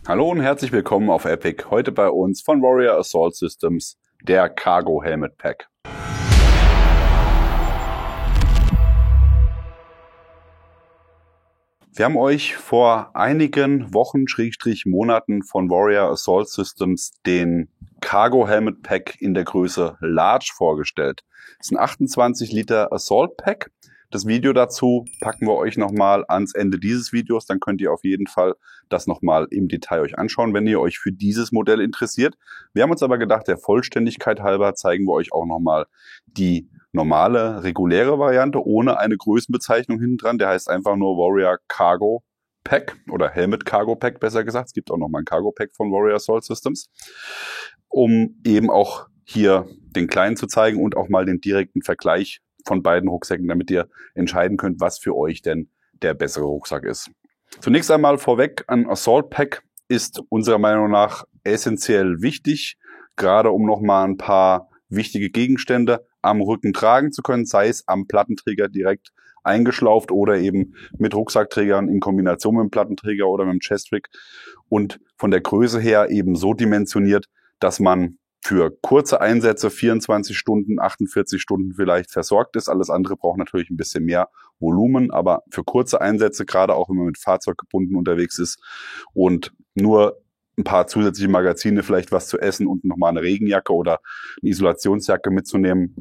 Hallo und herzlich willkommen auf Epic. Heute bei uns von Warrior Assault Systems, der Cargo Helmet Pack. Wir haben euch vor einigen Wochen, Monaten von Warrior Assault Systems den Cargo Helmet Pack in der Größe Large vorgestellt. Das ist ein 28 Liter Assault Pack. Das Video dazu packen wir euch nochmal ans Ende dieses Videos. Dann könnt ihr auf jeden Fall das nochmal im Detail euch anschauen, wenn ihr euch für dieses Modell interessiert. Wir haben uns aber gedacht, der Vollständigkeit halber zeigen wir euch auch nochmal die normale, reguläre Variante ohne eine Größenbezeichnung hinten dran. Der heißt einfach nur Warrior Cargo Pack oder Helmet Cargo Pack, besser gesagt. Es gibt auch nochmal ein Cargo Pack von Warrior Assault Systems, um eben auch hier den kleinen zu zeigen und auch mal den direkten Vergleich von beiden Rucksäcken, damit ihr entscheiden könnt, was für euch denn der bessere Rucksack ist. Zunächst einmal vorweg, ein Assault Pack ist unserer Meinung nach essentiell wichtig, gerade um nochmal ein paar wichtige Gegenstände am Rücken tragen zu können, sei es am Plattenträger direkt eingeschlauft oder eben mit Rucksackträgern in Kombination mit dem Plattenträger oder mit dem Chestrig und von der Größe her eben so dimensioniert, dass man für kurze Einsätze 24 Stunden, 48 Stunden vielleicht versorgt ist. Alles andere braucht natürlich ein bisschen mehr Volumen, aber für kurze Einsätze, gerade auch wenn man mit Fahrzeug gebunden unterwegs ist und nur ein paar zusätzliche Magazine, vielleicht was zu essen und nochmal eine Regenjacke oder eine Isolationsjacke mitzunehmen,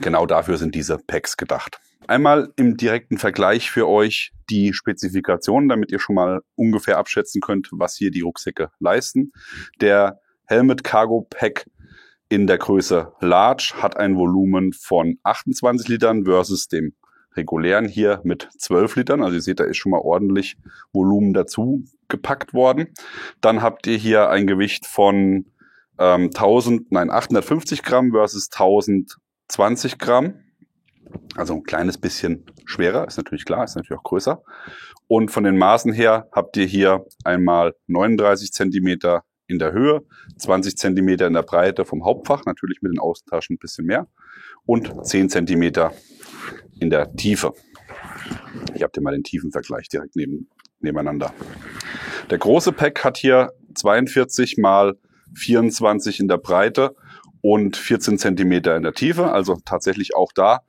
genau dafür sind diese Packs gedacht. Einmal im direkten Vergleich für euch die Spezifikationen, damit ihr schon mal ungefähr abschätzen könnt, was hier die Rucksäcke leisten. Der Helmet Cargo Pack in der Größe Large hat ein Volumen von 28 Litern versus dem regulären hier mit 12 Litern. Also ihr seht, da ist schon mal ordentlich Volumen dazu gepackt worden. Dann habt ihr hier ein Gewicht von 850 Gramm versus 1020 Gramm. Also ein kleines bisschen schwerer, ist natürlich klar, ist natürlich auch größer. Und von den Maßen her habt ihr hier einmal 39 Zentimeter in der Höhe, 20 Zentimeter in der Breite vom Hauptfach, natürlich mit den Außentaschen ein bisschen mehr, und 10 Zentimeter in der Tiefe. Hier habt ihr mal den Tiefenvergleich direkt nebeneinander. Der große Pack hat hier 42 mal 24 in der Breite und 14 Zentimeter in der Tiefe, also tatsächlich auch da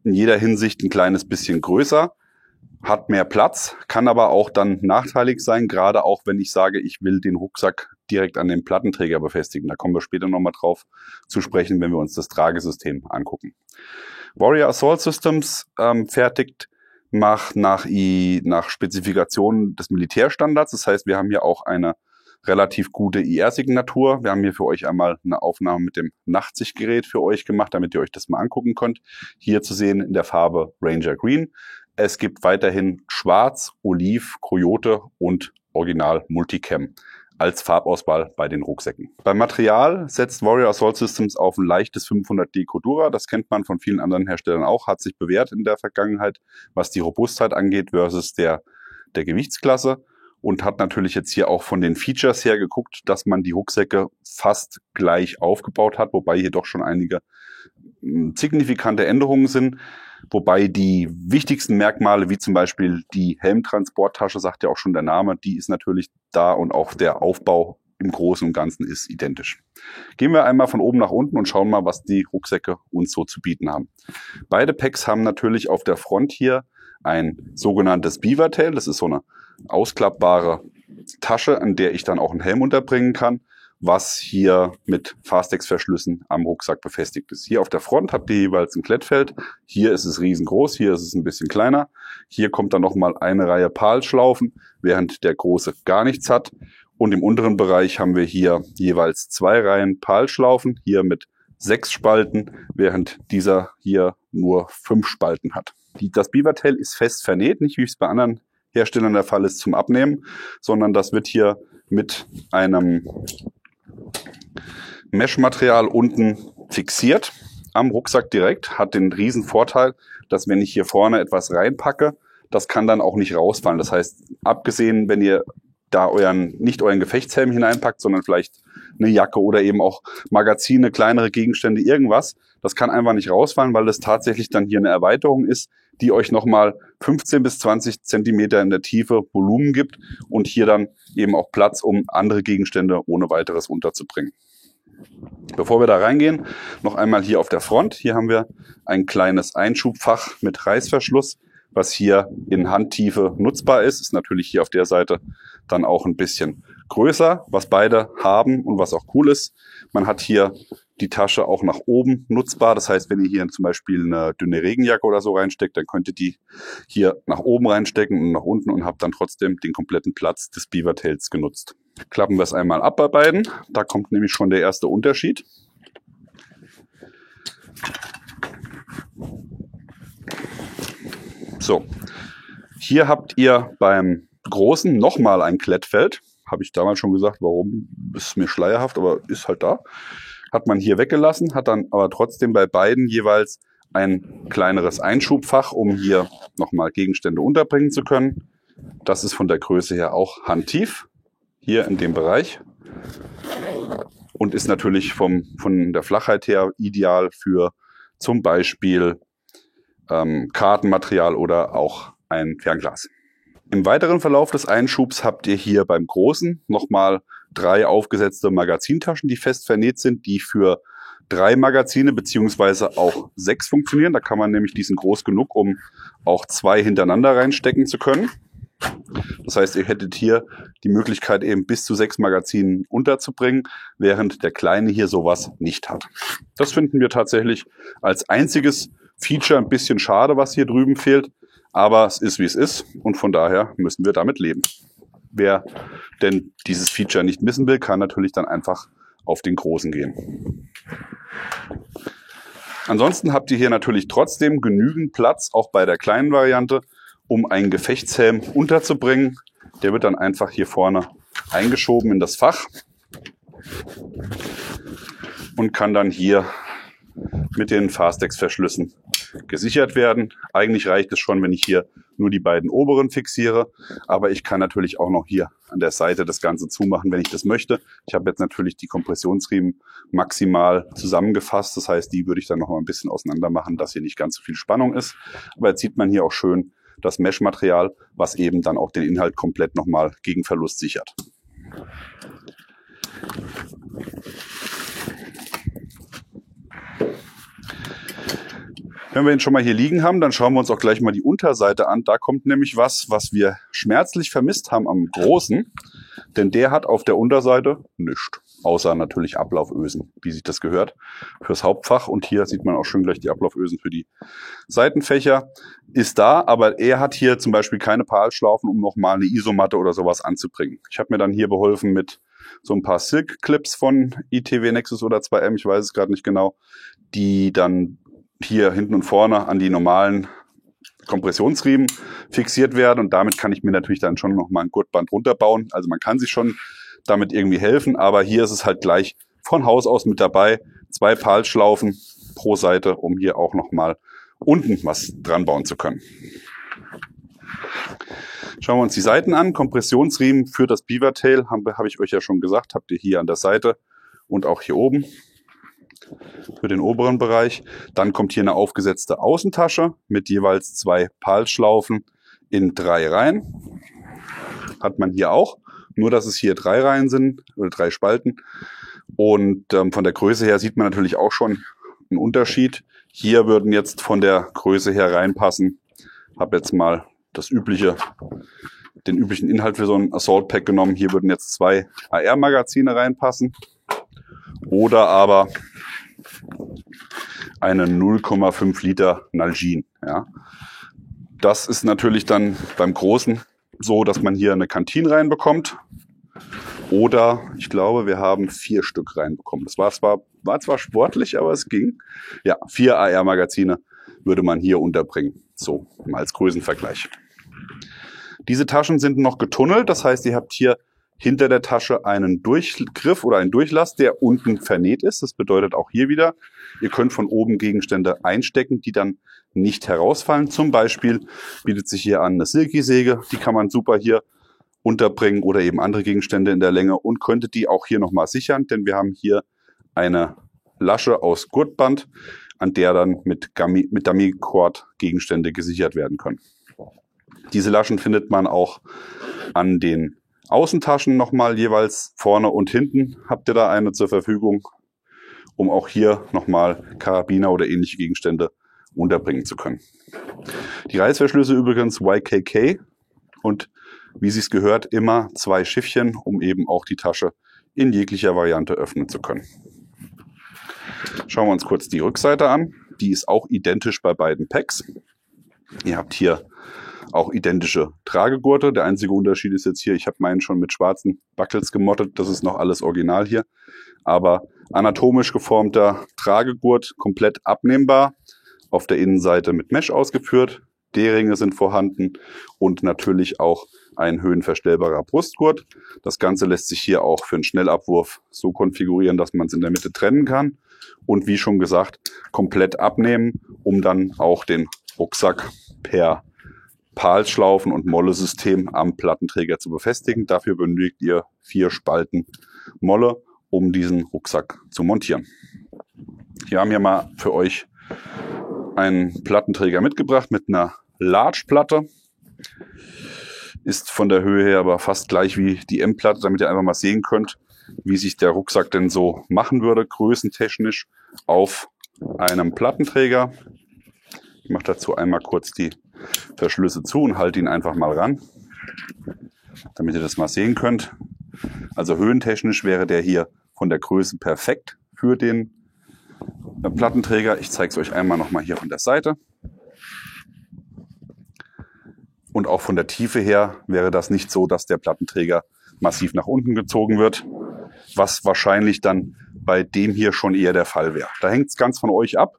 in jeder Hinsicht ein kleines bisschen größer. Hat mehr Platz, kann aber auch dann nachteilig sein, gerade auch wenn ich sage, ich will den Rucksack direkt an den Plattenträger befestigen. Da kommen wir später nochmal drauf zu sprechen, wenn wir uns das Tragesystem angucken. Warrior Assault Systems fertigt nach Spezifikationen des Militärstandards. Das heißt, wir haben hier auch eine relativ gute IR-Signatur. Wir haben hier für euch einmal eine Aufnahme mit dem Nachtsichtgerät für euch gemacht, damit ihr euch das mal angucken könnt. Hier zu sehen in der Farbe Ranger Green. Es gibt weiterhin Schwarz, Oliv, Coyote und Original Multicam als Farbauswahl bei den Rucksäcken. Beim Material setzt Warrior Assault Systems auf ein leichtes 500D Cordura. Das kennt man von vielen anderen Herstellern auch, hat sich bewährt in der Vergangenheit, was die Robustheit angeht versus der Gewichtsklasse. Und hat natürlich jetzt hier auch von den Features her geguckt, dass man die Rucksäcke fast gleich aufgebaut hat, wobei hier doch schon einige signifikante Änderungen sind. Wobei die wichtigsten Merkmale, wie zum Beispiel die Helmtransporttasche, sagt ja auch schon der Name, die ist natürlich da und auch der Aufbau im Großen und Ganzen ist identisch. Gehen wir einmal von oben nach unten und schauen mal, was die Rucksäcke uns so zu bieten haben. Beide Packs haben natürlich auf der Front hier ein sogenanntes Beavertail. Das ist so eine ausklappbare Tasche, an der ich dann auch einen Helm unterbringen kann, was hier mit Fastex-Verschlüssen am Rucksack befestigt ist. Hier auf der Front habt ihr jeweils ein Klettfeld. Hier ist es riesengroß, hier ist es ein bisschen kleiner. Hier kommt dann nochmal eine Reihe PAL-Schlaufen, während der große gar nichts hat. Und im unteren Bereich haben wir hier jeweils 2 Reihen PAL-Schlaufen, hier mit 6 Spalten, während dieser hier nur 5 Spalten hat. Das Beavertail ist fest vernäht, nicht wie es bei anderen Herstellern der Fall ist zum Abnehmen, sondern das wird hier mit einem Mesh-Material unten fixiert am Rucksack direkt. Hat den riesen Vorteil, dass wenn ich hier vorne etwas reinpacke, das kann dann auch nicht rausfallen. Das heißt, abgesehen, wenn ihr da nicht euren Gefechtshelm hineinpackt, sondern vielleicht eine Jacke oder eben auch Magazine, kleinere Gegenstände, irgendwas. Das kann einfach nicht rausfallen, weil das tatsächlich dann hier eine Erweiterung ist, die euch nochmal 15 bis 20 Zentimeter in der Tiefe Volumen gibt und hier dann eben auch Platz, um andere Gegenstände ohne weiteres unterzubringen. Bevor wir da reingehen, noch einmal hier auf der Front. Hier haben wir ein kleines Einschubfach mit Reißverschluss, was hier in Handtiefe nutzbar ist. Ist natürlich hier auf der Seite dann auch ein bisschen größer, was beide haben und was auch cool ist. Man hat hier die Tasche auch nach oben nutzbar. Das heißt, wenn ihr hier zum Beispiel eine dünne Regenjacke oder so reinsteckt, dann könnt ihr die hier nach oben reinstecken und nach unten und habt dann trotzdem den kompletten Platz des Beavertails genutzt. Klappen wir es einmal ab bei beiden. Da kommt nämlich schon der erste Unterschied. So, hier habt ihr beim Großen nochmal ein Klettfeld. Habe ich damals schon gesagt, warum, ist mir schleierhaft, aber ist halt da. Hat man hier weggelassen, hat dann aber trotzdem bei beiden jeweils ein kleineres Einschubfach, um hier nochmal Gegenstände unterbringen zu können. Das ist von der Größe her auch handtief, hier in dem Bereich. Und ist natürlich von der Flachheit her ideal für zum Beispiel Kartenmaterial oder auch ein Fernglas. Im weiteren Verlauf des Einschubs habt ihr hier beim Großen nochmal 3 aufgesetzte Magazintaschen, die fest vernäht sind, die für 3 Magazine beziehungsweise auch 6 funktionieren. Da kann man nämlich, die sind groß genug, um auch 2 hintereinander reinstecken zu können. Das heißt, ihr hättet hier die Möglichkeit, eben bis zu 6 Magazinen unterzubringen, während der Kleine hier sowas nicht hat. Das finden wir tatsächlich als einziges Feature ein bisschen schade, was hier drüben fehlt. Aber es ist, wie es ist, und von daher müssen wir damit leben. Wer denn dieses Feature nicht missen will, kann natürlich dann einfach auf den Großen gehen. Ansonsten habt ihr hier natürlich trotzdem genügend Platz, auch bei der kleinen Variante, um einen Gefechtshelm unterzubringen. Der wird dann einfach hier vorne eingeschoben in das Fach und kann dann hier mit den Fastex-Verschlüssen gesichert werden. Eigentlich reicht es schon, wenn ich hier nur die beiden oberen fixiere, aber ich kann natürlich auch noch hier an der Seite das Ganze zumachen, wenn ich das möchte. Ich habe jetzt natürlich die Kompressionsriemen maximal zusammengefasst, das heißt, die würde ich dann noch mal ein bisschen auseinander machen, dass hier nicht ganz so viel Spannung ist. Aber jetzt sieht man hier auch schön das Mesh-Material, was eben dann auch den Inhalt komplett nochmal gegen Verlust sichert. Wenn wir ihn schon mal hier liegen haben, dann schauen wir uns auch gleich mal die Unterseite an. Da kommt nämlich was wir schmerzlich vermisst haben am Großen. Denn der hat auf der Unterseite nichts. Außer natürlich Ablaufösen, wie sich das gehört, fürs Hauptfach. Und hier sieht man auch schön gleich die Ablaufösen für die Seitenfächer. Ist da, aber er hat hier zum Beispiel keine Palschlaufen, um nochmal eine Isomatte oder sowas anzubringen. Ich habe mir dann hier beholfen mit so ein paar Silk-Clips von ITW Nexus oder 2M, ich weiß es gerade nicht genau, die dann hier hinten und vorne an die normalen Kompressionsriemen fixiert werden. Und damit kann ich mir natürlich dann schon nochmal ein Gurtband runterbauen. Also man kann sich schon damit irgendwie helfen, aber hier ist es halt gleich von Haus aus mit dabei. 2 Palschlaufen pro Seite, um hier auch nochmal unten was dran bauen zu können. Schauen wir uns die Seiten an. Kompressionsriemen für das Beavertail, habe ich euch ja schon gesagt, habt ihr hier an der Seite und auch hier oben für den oberen Bereich. Dann kommt hier eine aufgesetzte Außentasche mit jeweils 2 Palschlaufen in 3 Reihen. Hat man hier auch, nur dass es hier 3 Reihen sind oder 3 Spalten. Und von der Größe her sieht man natürlich auch schon einen Unterschied. Hier würden jetzt von der Größe her reinpassen. Habe jetzt mal den üblichen Inhalt für so ein Assault Pack genommen. Hier würden jetzt 2 AR-Magazine reinpassen. Oder aber eine 0,5 Liter Nalgene. Ja. Das ist natürlich dann beim Großen so, dass man hier eine Kantine reinbekommt. Oder ich glaube, wir haben 4 Stück reinbekommen. Das war zwar sportlich, aber es ging. Ja, 4 AR-Magazine würde man hier unterbringen. So, mal als Größenvergleich. Diese Taschen sind noch getunnelt. Das heißt, ihr habt hier hinter der Tasche einen Durchgriff oder einen Durchlass, der unten vernäht ist. Das bedeutet auch hier wieder, ihr könnt von oben Gegenstände einstecken, die dann nicht herausfallen. Zum Beispiel bietet sich hier an eine Silky-Säge. Die kann man super hier unterbringen oder eben andere Gegenstände in der Länge und könntet die auch hier nochmal sichern, denn wir haben hier eine Lasche aus Gurtband, an der dann mit Dummy-Cord Gegenstände gesichert werden können. Diese Laschen findet man auch an den Außentaschen nochmal jeweils vorne und hinten. Habt ihr da eine zur Verfügung, um auch hier nochmal Karabiner oder ähnliche Gegenstände unterbringen zu können. Die Reißverschlüsse übrigens YKK und wie sie es gehört, immer 2 Schiffchen, um eben auch die Tasche in jeglicher Variante öffnen zu können. Schauen wir uns kurz die Rückseite an. Die ist auch identisch bei beiden Packs. Ihr habt hier auch identische Tragegurte. Der einzige Unterschied ist jetzt hier, ich habe meinen schon mit schwarzen Buckles gemottet. Das ist noch alles original hier. Aber anatomisch geformter Tragegurt, komplett abnehmbar. Auf der Innenseite mit Mesh ausgeführt. D-Ringe sind vorhanden und natürlich auch ein höhenverstellbarer Brustgurt. Das Ganze lässt sich hier auch für einen Schnellabwurf so konfigurieren, dass man es in der Mitte trennen kann. Und wie schon gesagt, komplett abnehmen, um dann auch den Rucksack per Palschlaufen und Molle-System am Plattenträger zu befestigen. Dafür benötigt ihr 4 Spalten Molle, um diesen Rucksack zu montieren. Hier haben wir mal für euch einen Plattenträger mitgebracht mit einer Large-Platte. Ist von der Höhe her aber fast gleich wie die M-Platte, damit ihr einfach mal sehen könnt, wie sich der Rucksack denn so machen würde, größentechnisch auf einem Plattenträger. Ich mache dazu einmal kurz die Verschlüsse zu und halte ihn einfach mal ran, damit ihr das mal sehen könnt. Also höhentechnisch wäre der hier von der Größe perfekt für den Plattenträger. Ich zeige es euch einmal nochmal hier von der Seite. Und auch von der Tiefe her wäre das nicht so, dass der Plattenträger massiv nach unten gezogen wird, was wahrscheinlich dann bei dem hier schon eher der Fall wäre. Da hängt es ganz von euch ab.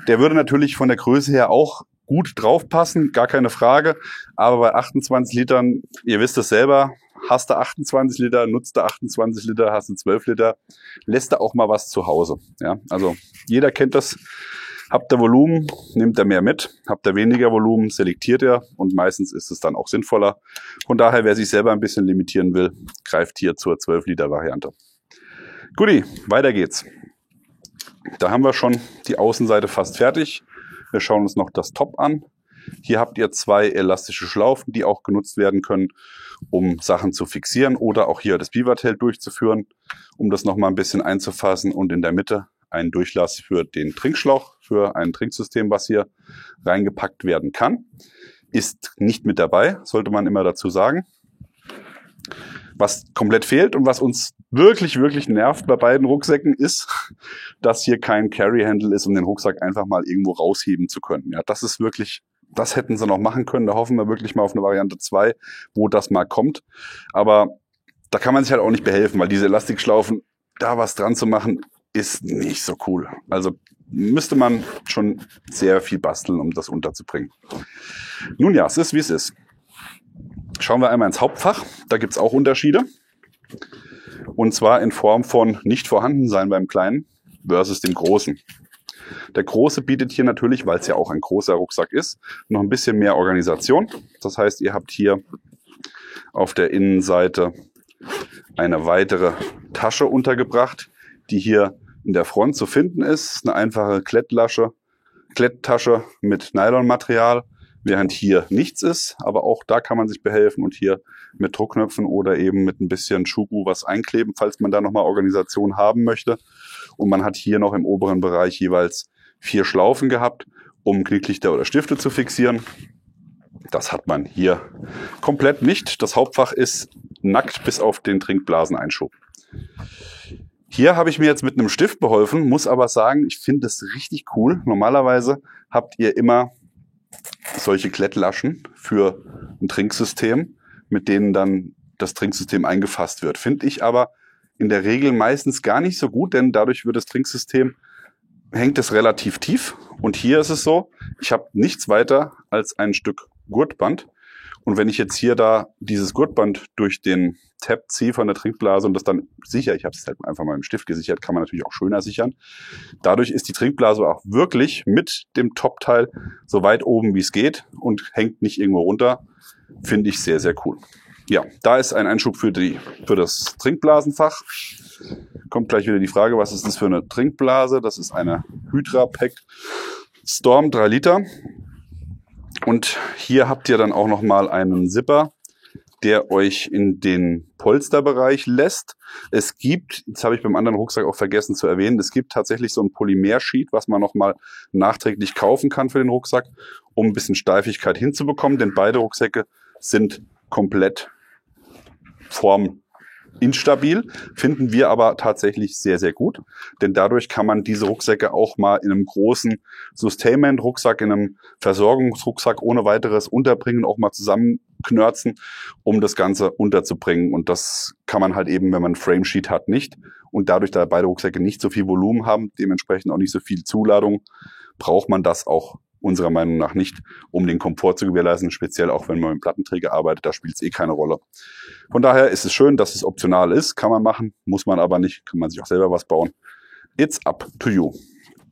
Der würde natürlich von der Größe her auch gut draufpassen, gar keine Frage. Aber bei 28 Litern, ihr wisst es selber, hast du 28 Liter, nutzt du 28 Liter, hast du 12 Liter, lässt du auch mal was zu Hause. Ja, also jeder kennt das. Habt ihr Volumen, nimmt er mehr mit. Habt ihr weniger Volumen, selektiert er. Und meistens ist es dann auch sinnvoller. Von daher, wer sich selber ein bisschen limitieren will, greift hier zur 12-Liter-Variante. Guti, weiter geht's. Da haben wir schon die Außenseite fast fertig. Wir schauen uns noch das Top an. Hier habt ihr 2 elastische Schlaufen, die auch genutzt werden können, um Sachen zu fixieren oder auch hier das Pivot-Tail durchzuführen, um das nochmal ein bisschen einzufassen. Und in der Mitte einen Durchlass für den Trinkschlauch, für ein Trinksystem, was hier reingepackt werden kann. Ist nicht mit dabei, sollte man immer dazu sagen. Was komplett fehlt und was uns wirklich, wirklich nervt bei beiden Rucksäcken ist, dass hier kein Carry-Handle ist, um den Rucksack einfach mal irgendwo rausheben zu können. Ja, das ist wirklich, das hätten sie noch machen können. Da hoffen wir wirklich mal auf eine Variante 2, wo das mal kommt. Aber da kann man sich halt auch nicht behelfen, weil diese Elastikschlaufen, da was dran zu machen, ist nicht so cool. Also müsste man schon sehr viel basteln, um das unterzubringen. Nun ja, es ist, wie es ist. Schauen wir einmal ins Hauptfach. Da gibt es auch Unterschiede. Und zwar in Form von nicht vorhanden sein beim Kleinen versus dem Großen. Der Große bietet hier natürlich, weil es ja auch ein großer Rucksack ist, noch ein bisschen mehr Organisation. Das heißt, ihr habt hier auf der Innenseite eine weitere Tasche untergebracht, die hier in der Front zu finden ist. Eine einfache Kletttasche mit Nylonmaterial, während hier nichts ist. Aber auch da kann man sich behelfen und hier mit Druckknöpfen oder eben mit ein bisschen Schuhgru was einkleben, falls man da nochmal Organisation haben möchte. Und man hat hier noch im oberen Bereich jeweils 4 Schlaufen gehabt, um Knicklichter oder Stifte zu fixieren. Das hat man hier komplett nicht. Das Hauptfach ist nackt bis auf den Trinkblaseneinschub. Hier habe ich mir jetzt mit einem Stift beholfen, muss aber sagen, ich finde das richtig cool. Normalerweise habt ihr immer solche Klettlaschen für ein Trinksystem, mit denen dann das Trinksystem eingefasst wird. Finde ich aber in der Regel meistens gar nicht so gut, denn dadurch wird das Trinksystem, hängt es relativ tief. Und hier ist es so, ich habe nichts weiter als ein Stück Gurtband. Und wenn ich jetzt hier da dieses Gurtband durch den Tab ziehe von der Trinkblase und das dann sichere, ich habe es halt einfach mal im Stift gesichert, kann man natürlich auch schöner sichern. Dadurch ist die Trinkblase auch wirklich mit dem Topteil so weit oben wie es geht und hängt nicht irgendwo runter. Finde ich sehr, sehr cool. Ja, da ist ein Einschub für das Trinkblasenfach. Kommt gleich wieder die Frage, was ist das für eine Trinkblase? Das ist eine Hydra Pack Storm 3 Liter. Und hier habt ihr dann auch nochmal einen Zipper, der euch in den Polsterbereich lässt. Es gibt, das habe ich beim anderen Rucksack auch vergessen zu erwähnen, es gibt tatsächlich so ein Polymer-Sheet, was man nochmal nachträglich kaufen kann für den Rucksack, um ein bisschen Steifigkeit hinzubekommen, denn beide Rucksäcke sind komplett informinstabil, finden wir aber tatsächlich sehr, sehr gut, denn dadurch kann man diese Rucksäcke auch mal in einem großen Sustainment-Rucksack, in einem Versorgungsrucksack ohne weiteres unterbringen, auch mal zusammenknörzen, um das Ganze unterzubringen. Und das kann man halt eben, wenn man ein Framesheet hat, nicht. Und dadurch, da beide Rucksäcke nicht so viel Volumen haben, dementsprechend auch nicht so viel Zuladung, braucht man das auch unserer Meinung nach nicht, um den Komfort zu gewährleisten, speziell auch wenn man mit dem Plattenträger arbeitet, da spielt es eh keine Rolle. Von daher ist es schön, dass es optional ist, kann man machen, muss man aber nicht, kann man sich auch selber was bauen. It's up to you.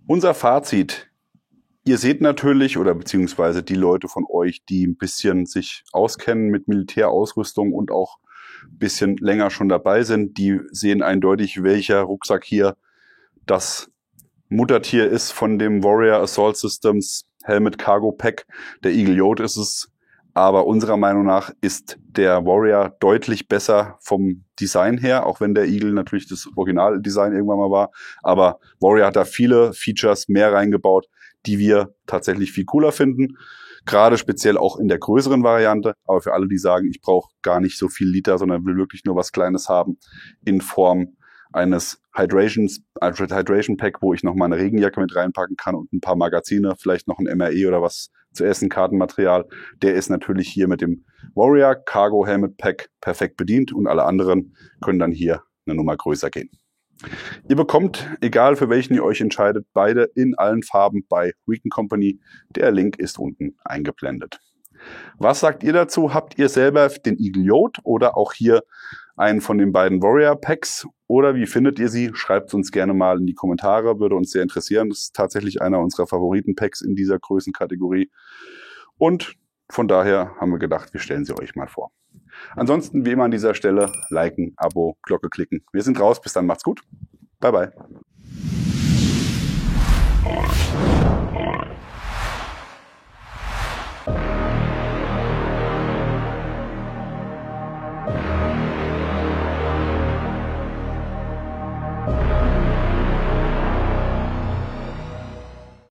Unser Fazit: Ihr seht natürlich, oder beziehungsweise die Leute von euch, die ein bisschen sich auskennen mit Militärausrüstung und auch ein bisschen länger schon dabei sind, die sehen eindeutig, welcher Rucksack hier das Muttertier ist von dem Warrior Assault Systems Helmet Cargo Pack. Der Eagle Yacht ist es, aber unserer Meinung nach ist der Warrior deutlich besser vom Design her, auch wenn der Eagle natürlich das Originaldesign irgendwann mal war. Aber Warrior hat da viele Features mehr reingebaut, die wir tatsächlich viel cooler finden. Gerade speziell auch in der größeren Variante. Aber für alle, die sagen, ich brauche gar nicht so viel Liter, sondern will wirklich nur was Kleines haben, in Form eines Hydration Pack, wo ich noch mal eine Regenjacke mit reinpacken kann und ein paar Magazine, vielleicht noch ein MRE oder was zu essen, Kartenmaterial. Der ist natürlich hier mit dem Warrior Cargo Helmet Pack perfekt bedient und alle anderen können dann hier eine Nummer größer gehen. Ihr bekommt, egal für welchen ihr euch entscheidet, beide in allen Farben bei Recon Company. Der Link ist unten eingeblendet. Was sagt ihr dazu? Habt ihr selber den Eagle Yacht oder auch hier einen von den beiden Warrior Packs? Oder wie findet ihr sie? Schreibt es uns gerne mal in die Kommentare, würde uns sehr interessieren. Das ist tatsächlich einer unserer Favoriten-Packs in dieser Größenkategorie. Und von daher haben wir gedacht, wir stellen sie euch mal vor. Ansonsten wie immer an dieser Stelle liken, Abo, Glocke klicken. Wir sind raus, bis dann, macht's gut. Bye, bye.